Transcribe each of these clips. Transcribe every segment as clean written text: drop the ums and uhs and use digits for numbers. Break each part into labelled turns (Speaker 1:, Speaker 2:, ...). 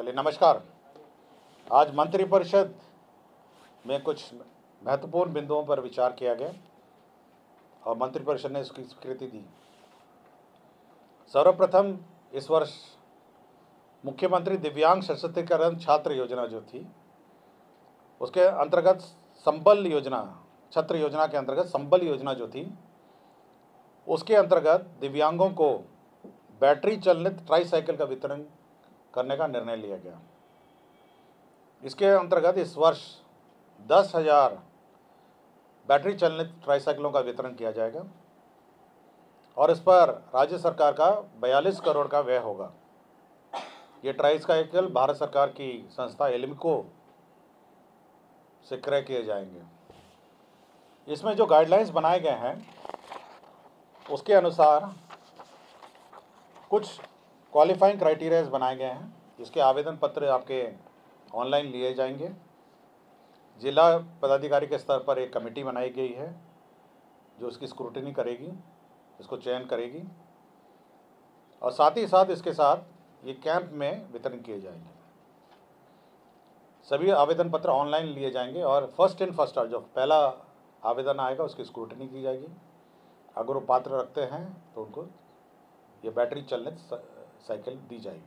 Speaker 1: चलिए नमस्कार। आज मंत्रिपरिषद में कुछ महत्वपूर्ण बिंदुओं पर विचार किया गया और मंत्रिपरिषद ने इसकी स्वीकृति दी। सर्वप्रथम इस वर्ष मुख्यमंत्री दिव्यांग सशक्तिकरण छात्र योजना जो थी उसके अंतर्गत संबल योजना, छत्र योजना के अंतर्गत संबल योजना जो थी उसके अंतर्गत दिव्यांगों को बैटरी चालित ट्राईसाइकिल का वितरण करने का निर्णय लिया गया। इसके अंतर्गत इस वर्ष 10,000 बैटरी चालित ट्राईसाइकिलों का वितरण किया जाएगा और इस पर राज्य सरकार का 42 करोड़ का व्यय होगा। ये ट्राईसाइकिल भारत सरकार की संस्था एलिम्को से क्रय किए जाएंगे। इसमें जो गाइडलाइंस बनाए गए हैं उसके अनुसार कुछ क्वालिफाइंग क्राइटेरियाज बनाए गए हैं। इसके आवेदन पत्र आपके ऑनलाइन लिए जाएंगे। जिला पदाधिकारी के स्तर पर एक कमेटी बनाई गई है जो इसकी स्क्रूटनी करेगी, इसको चयन करेगी और साथ ही साथ इसके साथ ये कैंप में वितरण किए जाएंगे। सभी आवेदन पत्र ऑनलाइन लिए जाएंगे और फर्स्ट इन फर्स्ट आउट, जो पहला आवेदन आएगा उसकी स्क्रूटनी की जाएगी। अगर वो पात्र रखते हैं तो उनको ये बैटरी चालित साइकिल दी जाएगी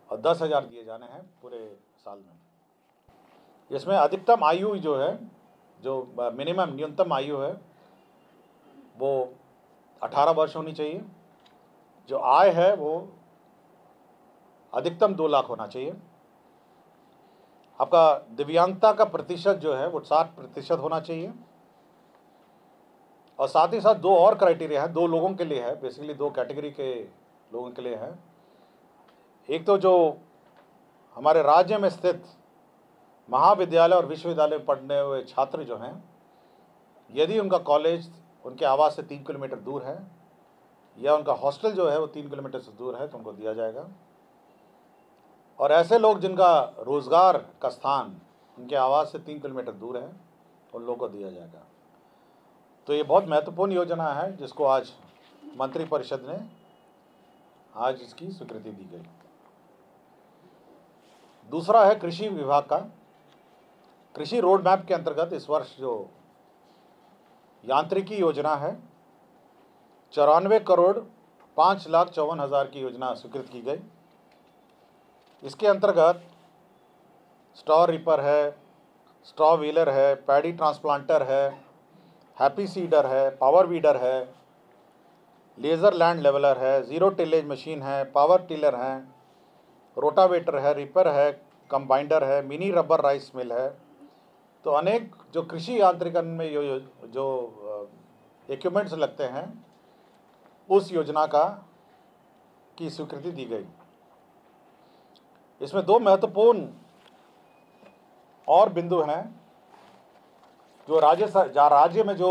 Speaker 1: और 10,000 दिए जाने हैं पूरे साल में। इसमें अधिकतम आयु जो है, जो मिनिमम न्यूनतम आयु है वो 18 वर्ष होनी चाहिए। जो आय है वो अधिकतम 2 लाख होना चाहिए। आपका दिव्यांगता का प्रतिशत जो है वो 60% होना चाहिए और साथ ही साथ 2 और क्राइटेरिया है, 2 लोगों के लिए है, बेसिकली 2 कैटेगरी के लोगों के लिए है। एक तो जो हमारे राज्य में स्थित महाविद्यालय और विश्वविद्यालय में पढ़ने हुए छात्र जो हैं, यदि उनका कॉलेज उनके आवास से 3 किलोमीटर दूर है या उनका हॉस्टल जो है वो 3 किलोमीटर से दूर है तो उनको दिया जाएगा। और ऐसे लोग जिनका रोजगार का स्थान उनके आवास से 3 किलोमीटर दूर है उन लोगों को दिया जाएगा। तो ये बहुत महत्वपूर्ण योजना है जिसको आज मंत्रिपरिषद ने आज इसकी स्वीकृति दी गई। दूसरा है कृषि विभाग का। कृषि रोड मैप के अंतर्गत इस वर्ष जो यांत्रिकी योजना है 94 करोड़ 5,54,000 की योजना स्वीकृत की गई। इसके अंतर्गत स्ट्रॉ रीपर है, स्ट्रॉ व्हीलर है, पैडी ट्रांसप्लांटर है, हैप्पी सीडर है, पावर वीडर है, लेज़र लैंड लेवलर है, ज़ीरो टिलेज मशीन है, पावर टिलर है, रोटावेटर है, रिपर है, कंबाइंडर है, मिनी रबर राइस मिल है। तो अनेक जो कृषि यांत्रिकरण में जो इक्विपमेंट्स लगते हैं उस योजना की स्वीकृति दी गई। इसमें 2 महत्वपूर्ण और बिंदु हैं जो राज्य में जो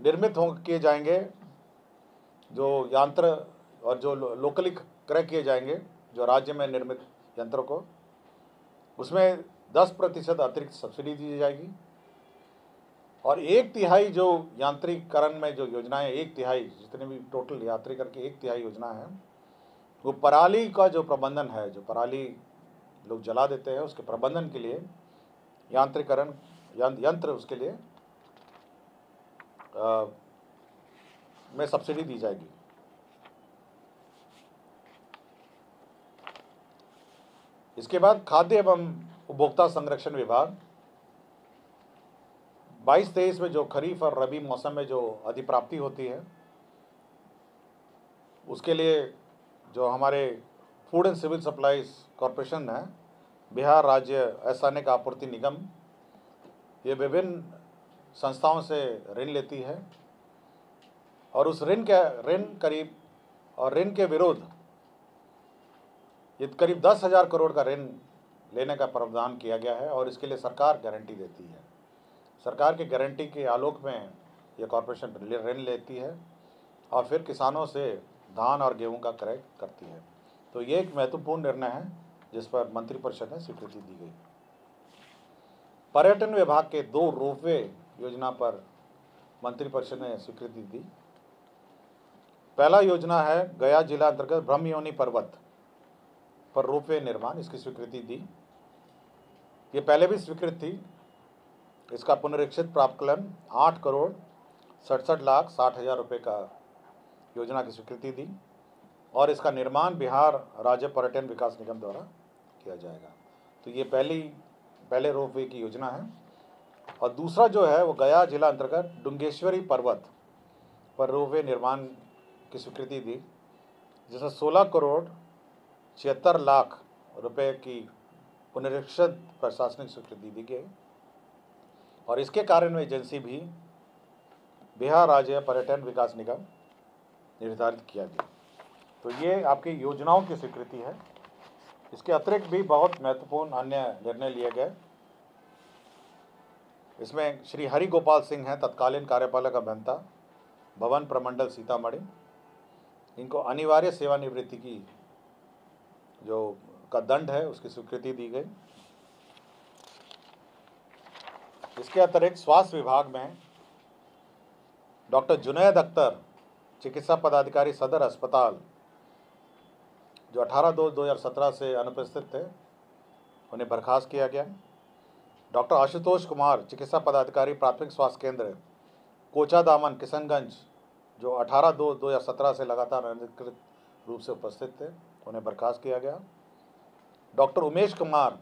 Speaker 1: निर्मित किए जाएंगे, जो यंत्र और जो लोकली क्रय किए जाएंगे जो राज्य में निर्मित यंत्रों को, उसमें 10% अतिरिक्त सब्सिडी दी जाएगी और 1/3 जो यांत्रिकरण में जो योजनाएं, 1/3 जितने भी टोटल यांत्रिकरण की 1/3 योजना है वो पराली का जो प्रबंधन है, जो पराली लोग जला देते हैं उसके प्रबंधन के लिए यांत्रिकरण यंत्र उसके लिए में सब्सिडी दी जाएगी। इसके बाद खाद्य एवं उपभोक्ता संरक्षण विभाग 22-23 में जो खरीफ और रबी मौसम में जो अधिप्राप्ति होती है उसके लिए जो हमारे food and civil supplies corporation है, बिहार राज्य असैनिक आपूर्ति निगम, ये विभिन्न संस्थाओं से ऋण लेती है और उस ऋण के विरुद्ध ये करीब 10,000 करोड़ का ऋण लेने का प्रावधान किया गया है और इसके लिए सरकार गारंटी देती है। सरकार की गारंटी के आलोक में ये कॉरपोरेशन ऋण लेती है और फिर किसानों से धान और गेहूं का क्रय करती है। तो ये एक महत्वपूर्ण निर्णय है जिस पर मंत्रिपरिषद ने स्वीकृति दी गई। पर्यटन विभाग के 2 रोपवे योजना पर मंत्रिपरिषद ने स्वीकृति दी। पहला योजना है गया जिला अंतर्गत ब्रह्मयोनी पर्वत, पर रोपवे निर्माण, इसकी स्वीकृति दी। ये पहले भी स्वीकृत थी। इसका पुनरीक्षित प्राप्तकलन 8,67,60,60,000 रुपये का योजना की स्वीकृति दी और इसका निर्माण बिहार राज्य पर्यटन विकास निगम द्वारा किया जाएगा। तो ये पहले रोपवे की योजना है। और दूसरा जो है वो गया जिला अंतर्गत डुंगेश्वरी पर्वत पर रोपवे निर्माण की स्वीकृति दी, जिसमें 16,76,00,000 रुपये की पुनरीक्षित प्रशासनिक स्वीकृति दी गई और इसके कार्यान्वयन एजेंसी भी बिहार राज्य पर्यटन विकास निगम निर्धारित किया गया। तो ये आपकी योजनाओं की स्वीकृति है। इसके अतिरिक्त भी बहुत महत्वपूर्ण अन्य निर्णय लिए गए। इसमें श्री हरि गोपाल सिंह हैं, तत्कालीन कार्यपालक अभियंता, भवन प्रमंडल सीतामढ़ी। इनको अनिवार्य सेवानिवृत्ति की जो का दंड है उसकी स्वीकृति दी गई। इसके अतिरिक्त स्वास्थ्य विभाग में डॉक्टर जुनैद अख्तर, चिकित्सा पदाधिकारी सदर अस्पताल, जो 18/2/2017 से अनुपस्थित थे, उन्हें बर्खास्त किया गया। डॉक्टर आशुतोष कुमार, चिकित्सा पदाधिकारी प्राथमिक स्वास्थ्य केंद्र कोचादामन किशनगंज, जो 18/2/2017 से लगातार अनधिकृत रूप से उपस्थित थे, उन्हें बर्खास्त किया गया। डॉक्टर उमेश कुमार,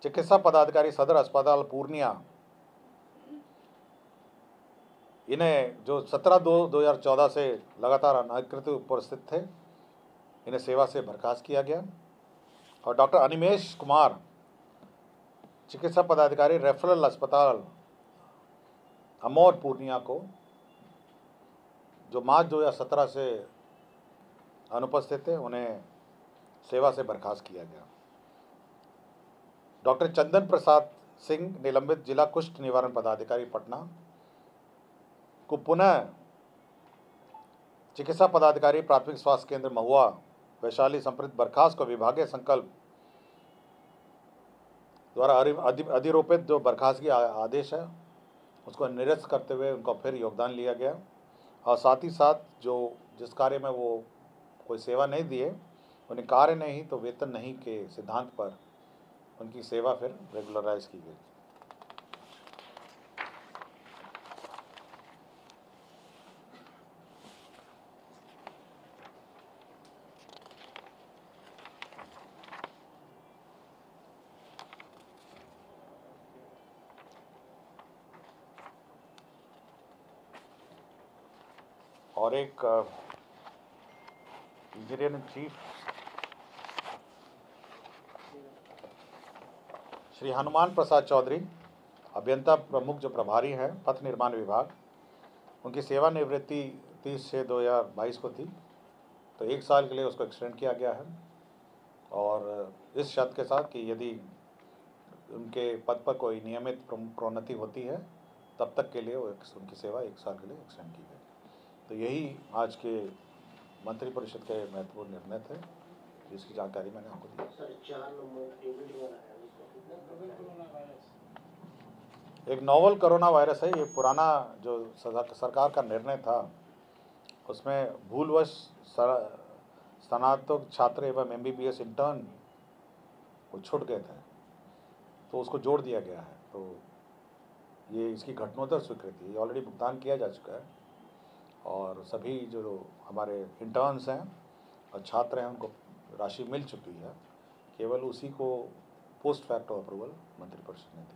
Speaker 1: चिकित्सा पदाधिकारी सदर अस्पताल पूर्णिया, इन्हें जो 17/2/2014 से लगातार अनधिकृत उपस्थित थे, इन्हें सेवा से बर्खास्त किया गया। और डॉक्टर अनिमेश कुमार, चिकित्सा पदाधिकारी रेफरल अस्पताल अमौर पूर्णिया को, जो मार्च 2017 से अनुपस्थित थे, उन्हें सेवा से बर्खास्त किया गया। डॉक्टर चंदन प्रसाद सिंह, निलंबित जिला कुष्ठ निवारण पदाधिकारी पटना को पुनः चिकित्सा पदाधिकारी प्राथमिक स्वास्थ्य केंद्र महुआ वैशाली संप्रति बर्खास्त को विभागीय संकल्प द्वारा अधिरोपित जो बर्खास्तगी आदेश है उसको निरस्त करते हुए उनका फिर योगदान लिया गया। और साथ ही साथ जिस कार्य में वो कोई सेवा नहीं दिए, उन्हें कार्य नहीं तो वेतन नहीं के सिद्धांत पर उनकी सेवा फिर रेगुलराइज की गई। और एक engineer in chief Shri Hanuman Prasad Chaudhary, अभियंता प्रमुख जो प्रभारी हैं पथ निर्माण विभाग, उनकी सेवानिवृत्ति 30/6/2022 को थी, तो 1 साल के लिए उसको एक्सटेंड किया गया है। और इस शर्त के साथ कि यदि उनके पद पर कोई नियमित प्रोन्नति होती है तब तक के लिए उनकी सेवा 1 साल के लिए एक्सटेंड की गई। तो यही आज के मंत्रिपरिषद के महत्वपूर्ण निर्णय थे, जिसकी जानकारी मैंने आपको दी। एक नोवल कोरोना वायरस है। ये पुराना जो सरकार का निर्णय था उसमें भूलवश स्नातक छात्र एवं MBBS इंटर्न वो छूट गए थे, तो उसको जोड़ दिया गया है। तो ये इसकी घटनोत्तर स्वीकृति, ये ऑलरेडी भुगतान किया जा चुका है और सभी जो हमारे इंटर्न्स हैं और छात्र हैं उनको राशि मिल चुकी है। केवल उसी को पोस्ट फैक्टो अप्रूवल मंत्रिपरिषद ने दी।